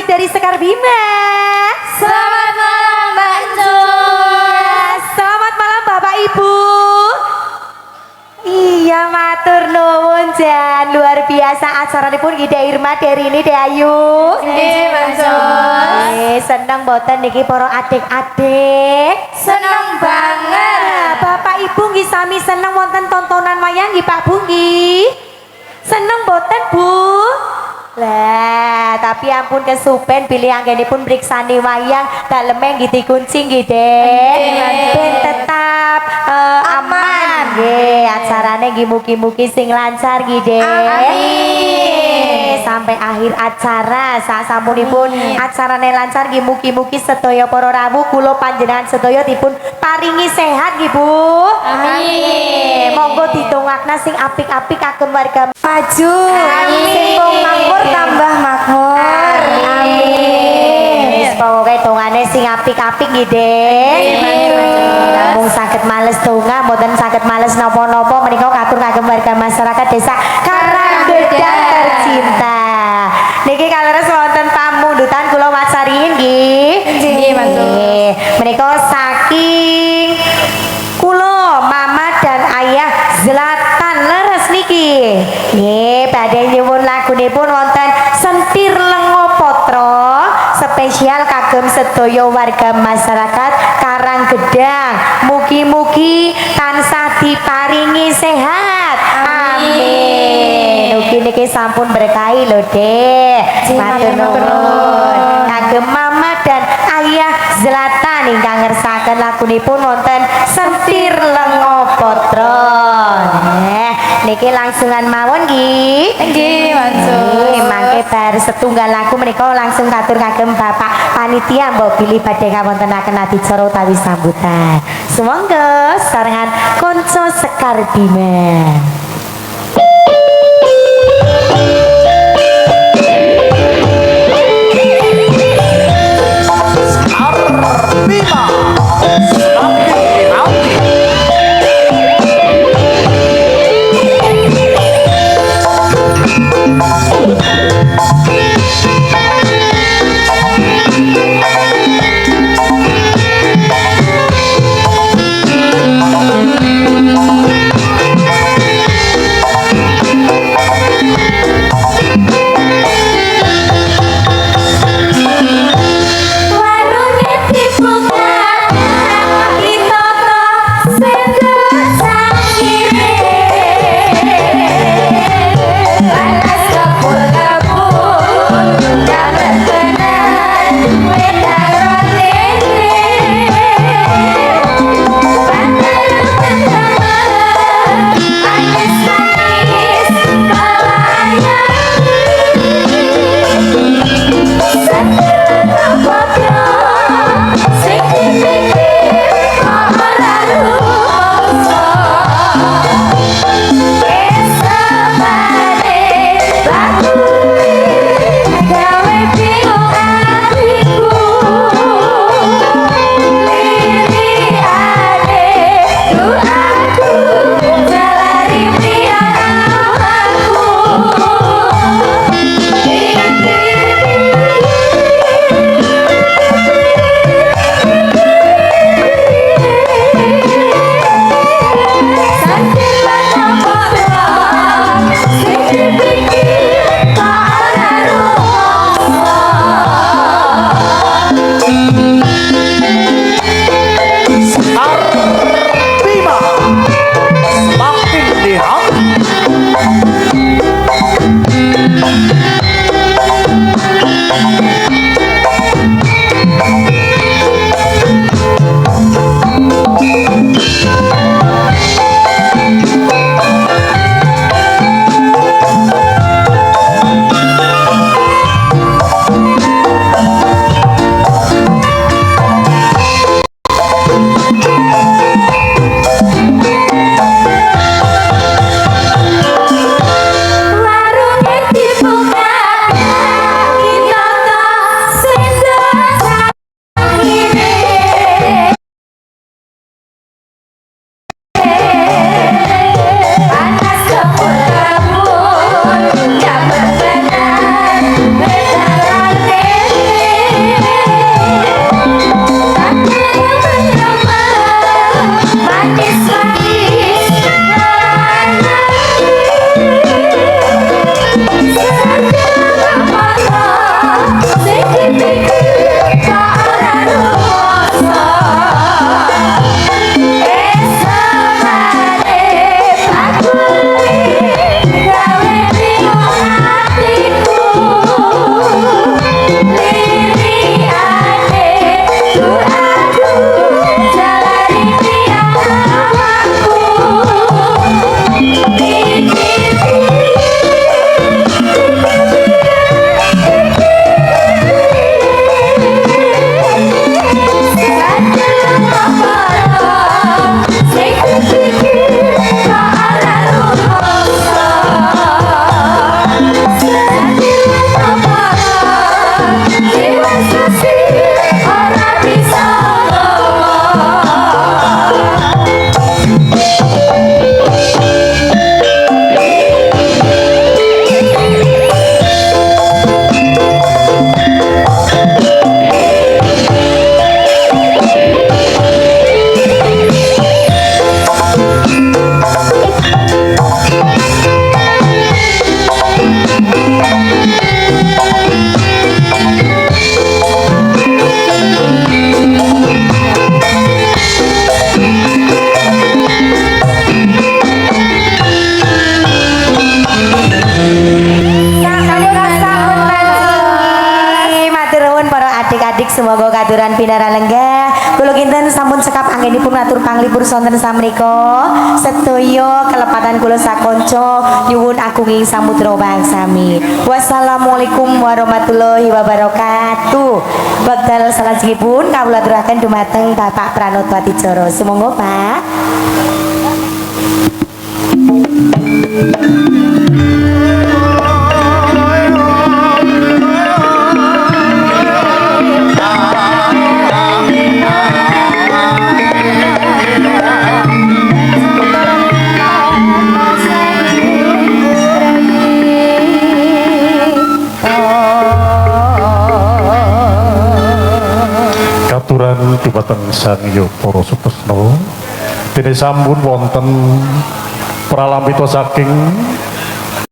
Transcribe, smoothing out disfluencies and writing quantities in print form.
Dari Sekar Bima. Selamat malam Mbak Jun. Selamat malam Bapak Ibu. Iya matur nuwun jan, luar biasa acaranipun Ida Irma dari ini Ayu. Nggih Mbak Jun. Seneng boten niki para adik-adik. Seneng banget. Bapak Ibu nggih sami seneng wonten tontonan wayang nggih Pak Bu nggih. Seneng boten Bu? Lah, tapi ampun kesupen pilih anggenipun mriksani wayang daleme nggih dikunci nggih, Dek. Ben tetap aman nggih. Acarane nggih mugi-mugi sing lancar nggih, Dek. Amin. Sampai akhir acara sasampunipun acarane lancar nggih mugi-mugi sedaya para rawuh kula panjenengan sedaya dipun paringi sehat nggih, Bu. Amin. Monggo ditungakna sing apik-apik kagem warga maju. Amin. Makmur tambah makmur. Amin. Pokoke dongane sing apik-apik nggih, Dek. Namung saged males donga, mboten saged males napa-napa menika katur kagem warga masyarakat Desa Karanggedang tercinta. Niki kaleres wonten pamundutan kula wacarin nggih. Nggih, Mas. Menika saking kula, Mama dan Ayah Zlatan leres niki. Nggih, badhe nyuwun lagunipun wonten Sentir Lengo Potro spesial kagem sedaya warga masyarakat Karanggedang. Mugi-mugi tansah diparingi sehat. Amin. Mugi niki sampun berkahi lho, Dek. Matur nuwun. Kagem Mama dan Ayah Zlatan ingkang ngersaken lagunipun wonten Sentir Lengo Potro. Niki langsungan mawon nggih. Nggih, Mas. Mangke bar setunggal lagu menika langsung katur kagem Bapak panitia mbok bilih badhe kawontenaken adicara utawi sambutan. Sumangga sarengan konco Sekar Bima. panik semoga katuran pinara lenggah. Kula kinten sampun sekap anggenipun matur panglipur sonten samrika. Sedaya kelepatan kula sakonco nyuwun agunging samudra bangsami. Wassalamualaikum warahmatullahi wabarakatuh. Wekdal salajengipun kawula aturaken dumateng Bapak Pranoto Adijara. Sumangga Pak. Katuran dumateng Sang Hyang Para Sutresna dene sampun wonten pralambita saking